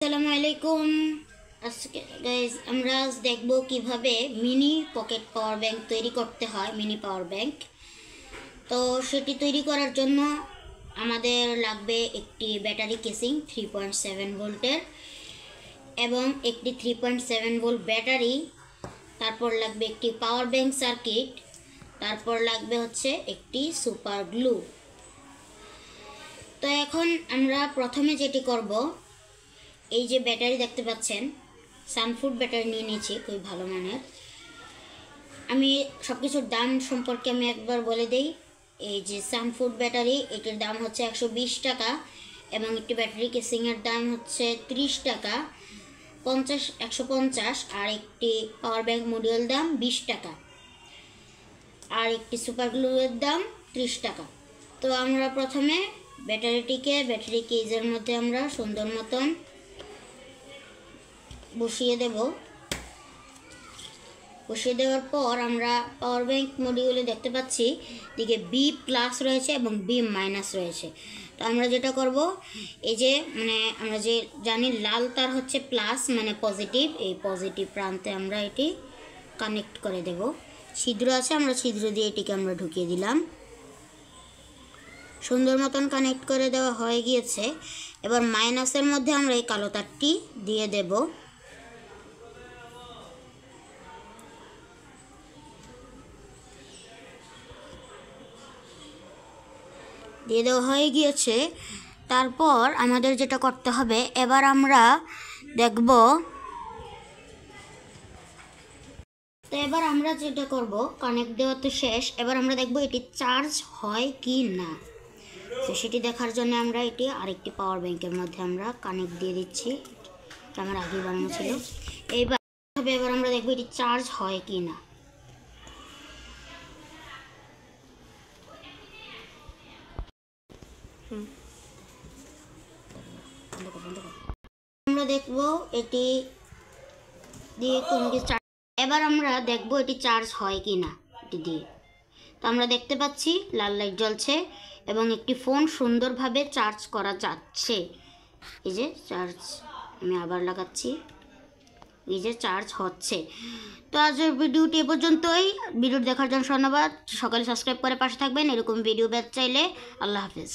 আসসালামু আলাইকুম। আজকে গাইজ আমরা আজ দেখব কিভাবে মিনি পকেট পাওয়ার ব্যাংক তৈরি করতে হয়। মিনি পাওয়ার ব্যাংক, তো সেটি তৈরি করার জন্য আমাদের লাগবে একটি ব্যাটারি কেসিং 3.7 ভোল্টের এবং একটি 3.7 ভোল্ট ব্যাটারি, তারপর লাগবে একটি পাওয়ার ব্যাংক সার্কিট, তারপর লাগবে হচ্ছে একটি সুপার গ্লু। তো এখন আমরা প্রথমে যেটি করব, এই যে ব্যাটারি দেখতে পাচ্ছেন, সানফুড ব্যাটারি নিয়ে নিয়েছি, খুবই ভালো মানের। আমি সব কিছুর দাম সম্পর্কে আমি একবার বলে দিই। এই যে সানফুড ব্যাটারি, এটির দাম হচ্ছে 120 টাকা এবং একটি ব্যাটারি কেসিংয়ের দাম হচ্ছে 30 টাকা, 150 আর একটি পাওয়ার ব্যাংক মডিউল দাম 20 টাকা আর একটি সুপার গ্লুয়ের দাম 30 টাকা। তো আমরা প্রথমে ব্যাটারিটিকে ব্যাটারি কেজের মধ্যে আমরা সুন্দর মতন বসিয়ে দেব। বসিয়ে দেওয়ার পর আমরা পাওয়ার ব্যাংক মডিউলে দেখতে পাচ্ছি দিকে বি প্লাস রয়েছে এবং বি মাইনাস রয়েছে। তো আমরা যেটা করব, এই যে আমরা যে জানি লাল তার হচ্ছে প্লাস মানে পজিটিভ, এই পজিটিভ প্রান্তে আমরা এটি কানেক্ট করে দেব। ছিদ্র আছে, আমরা ছিদ্র দিয়ে এটিকে আমরা ঢুকিয়ে দিলাম। সুন্দর মতন কানেক্ট করে দেওয়া হয়ে গিয়েছে। এবার মাইনাসের মধ্যে আমরা এই কালো তারটি দিয়ে দেব। দিয়ে দেওয়া হয়ে গিয়েছে। তারপর আমাদের যেটা করতে হবে, এবার আমরা দেখব, তো এবার আমরা যেটা করব, কানেক্ট দেওয়া তো শেষ, এবার আমরা দেখব এটি চার্জ হয় কি না। তো সেটি দেখার জন্য আমরা এটি আরেকটি পাওয়ার ব্যাংকের মধ্যে আমরা কানেক্ট দিয়ে দিচ্ছি। আমার আগেই বানানো ছিল। এবার আমরা দেখব এটি চার্জ হয় কি না। আমরা দেখব এটি দিয়ে কোন চার্জ। এবার আমরা দেখব এটি চার্জ হয় কি না এটি দিয়ে। তো আমরা দেখতে পাচ্ছি লাল লাইট জ্বলছে এবং একটি ফোন সুন্দরভাবে চার্জ করা যাচ্ছে। এই যে চার্জ, আমি আবার লাগাচ্ছি, এই যে চার্জ হচ্ছে। তো আজকের ভিডিওটি এ পর্যন্তই। ভিডিও দেখার জন্য ধন্যবাদ। সকালে সাবস্ক্রাইব করে পাশে থাকবেন। এরকম ভিডিও পেতে চাইলে আল্লাহ হাফেজ।